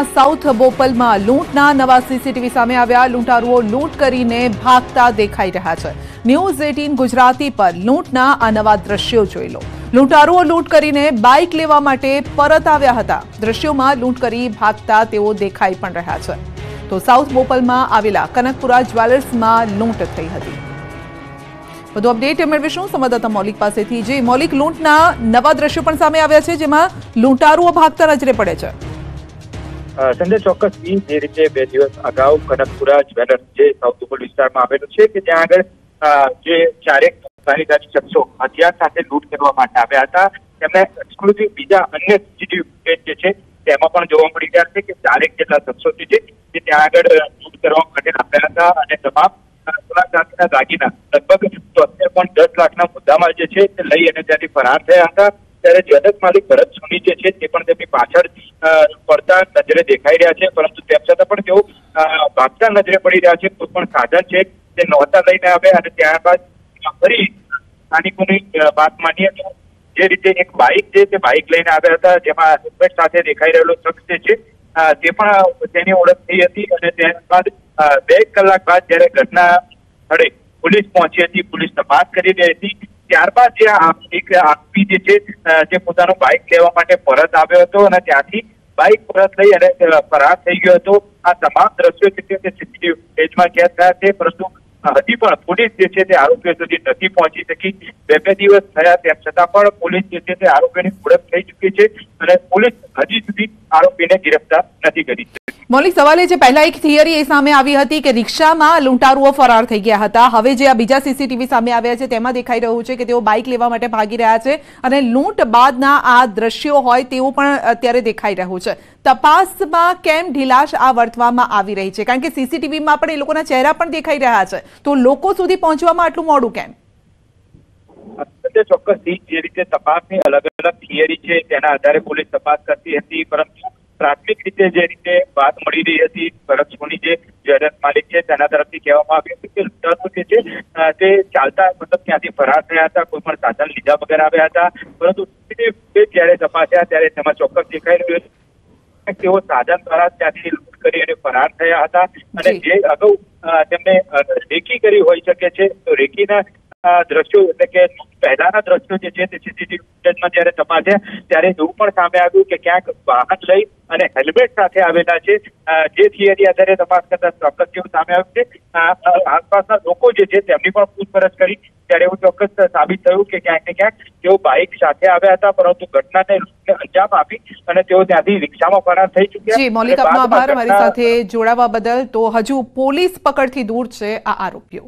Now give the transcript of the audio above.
South બોપલમાં લૂંટના નવા CCTV સામે આવ્યા। લૂંટારુઓ લૂંટ કરીને ભાગતા દેખાઈ રહ્યા છે। ન્યૂઝ 18 ગુજરાતી પર લૂંટના આ નવા દ્રશ્યો જોઈ લો। લૂંટારુઓ લૂંટ કરીને બાઇક લેવા માટે પરત આવ્યા હતા। દ્રશ્યોમાં લૂંટ કરી ભાગતા તેઓ દેખાઈ પણ રહ્યા છે। તો સાઉથ બોપલમાં આવેલા કનકપુરા જ્વેલર્સમાં લૂંટ થઈ હતી। વધુ અપડેટ મેળવીશું સંવાદદાતા મૌલિક પાસેથી। જે મૌલિક, લૂંટના નવા દ્રશ્યો પણ સામે આવ્યા છે જેમાં લૂંટારુઓ ભાગતા નજરે પડે છે। સંજય, ચોક્કસ જે રીતે 2 દિવસ અગાઉ કનકપુરા જ્વેલર્સ જે સાઉથ બોપલ વિસ્તારમાં આવેલું છે કે ત્યાં આગળ જે ચારેક કારીગરી શખ્સો હથિયાર સાથે લૂંટ કરવા માટે આવ્યા હતા, તેમને એક્સક્લુઝિવ બીજા અન્ય સીસીટીવી ફૂટેજ જે છે તેમાં પણ જોવા મળી રહ્યા છે કે ચારેક જેટલા શખ્સો છે જે ત્યાં આગળ લૂંટ કરવા માટે આવ્યા હતા અને તમામ સોના ચાંદીના દાગીના લગભગ 73.10 લાખના મુદ્દામાં જે છે તે લઈ અને ત્યાંથી ફરાર થયા હતા। ત્યારે જ્વેલર્સ માલિક ભરત સોની જે છે તે પણ તેમની પાછળ પડતા નજરે દેખાઈ રહ્યા છે, પરંતુ તેમ છતાં પણ તેઓ ભાગતા નજરે પડી રહ્યા છે। કોઈ પણ સાધન છે તે નહોતા લઈને આવ્યા અને ત્યારબાદ ફરી સ્થાનિકોની વાત માનીએ તો જે રીતે એક બાઇક છે તે બાઇક લઈને આવ્યા હતા, જેમાં હેલ્મેટ સાથે દેખાઈ રહેલો શખ્સ જે છે તે પણ તેની ઓળખ થઈ હતી અને ત્યારબાદ 2 કલાક બાદ જયારે ઘટના સ્થળે પોલીસ પહોંચી હતી, પોલીસ તપાસ કરી રહી હતી, ત્યારબાદ જે એક આરોપી જે છે તે પોતાનું બાઇક લેવા માટે પરત આવ્યો હતો અને ત્યાંથી બાઇક પરત લઈ અને ફરાર થઈ ગયો હતો। આ તમામ દ્રશ્યો છે તે સીસીટીવી ફૂટેજમાં કેદ થયા છે, પરંતુ હજી પણ પોલીસ જે છે તે આરોપીઓ સુધી નથી પહોંચી શકી। 2 દિવસ થયા તેમ છતાં પણ પોલીસ જે છે તે આરોપીની ઓળખ થઈ ચૂકી છે અને પોલીસ હજી સુધી આરોપીને ગિરફ્તાર નથી કરી। મૌલિક, સવાલ એ છે, પહેલા એક થિયરી એ સામે આવી હતી કે રિક્ષામાં લૂંટારુઓ ફરાર થઈ ગયા હતા। હવે જે આ બીજા સીસીટીવી સામે આવ્યા છે તેમાં દેખાઈ રહ્યું છે કે તેઓ બાઇક લેવા માટે ભાગી રહ્યા છે અને લૂંટ બાદના આ દ્રશ્યો હોય તેવું પણ અત્યારે દેખાઈ રહ્યું છે। તપાસમાં કેમ ઢીલાશ આ વર્તવામાં આવી રહી છે? કારણ કે સીસીટીવીમાં પણ એ લોકોના ચહેરા પણ દેખાઈ રહ્યા છે, તો લોકો સુધી પહોંચવામાં આટલું મોડું કેમ? ચોક્કસ જે રીતે તપાસની અલગ અલગ થિયરી છે તેના આધારે પોલીસ તપાસ કરતી હતી, પરંતુ પ્રાથમિક રીતે જે રીતે વાત મળી રહી હતી, ભરત સોની જે જ્વેલર્સ માલિક છે તેના તરફથી કહેવામાં આવ્યું હતું કે લૂંટારુઓ જે છે તે ચાલતા ત્યાંથી ફરાર થયા હતા, કોઈ પણ સાધન લીધા વગર આવ્યા હતા, પરંતુ જયારે તપાસ્યા ત્યારે તેમાં ચોક્કસ દેખાઈ રહ્યું હતું તેઓ સાધન દ્વારા ત્યાંથી લૂંટ કરી અને ફરાર થયા હતા અને જે અગાઉ તેમને રેકી કરી હોઈ શકે છે, તો રેકીના દ્રશ્યો એટલે કે પહેલાના દ્રશ્યો જે છે તે સીસીટીવી ફૂટેજમાં જયારે તપાસ્યા ત્યારે એવું પણ સામે આવ્યું કે ક્યાંક વાહન લઈ અને હેલ્મેટ સાથે આવેલા છે। જે થિયરી આધારે તપાસ કરતા ચોક્કસ એવું સામે આવ્યું છે। આસપાસના લોકો જે છે તેમની પણ પૂછપરછ કરી ત્યારે એવું ચોક્કસ સાબિત થયું કે ક્યાંક ને ક્યાંક તેઓ બાઇક સાથે આવ્યા હતા, પરંતુ ઘટનાને અંજામ આપી અને તેઓ ત્યાંથી રિક્ષામાં ફરાર થઈ ચૂક્યા। જી મૌલિક, આપનો આભાર અમારી સાથે જોડાવા બદલ। તો હજુ પોલીસ પકડથી દૂર છે આ આરોપીઓ।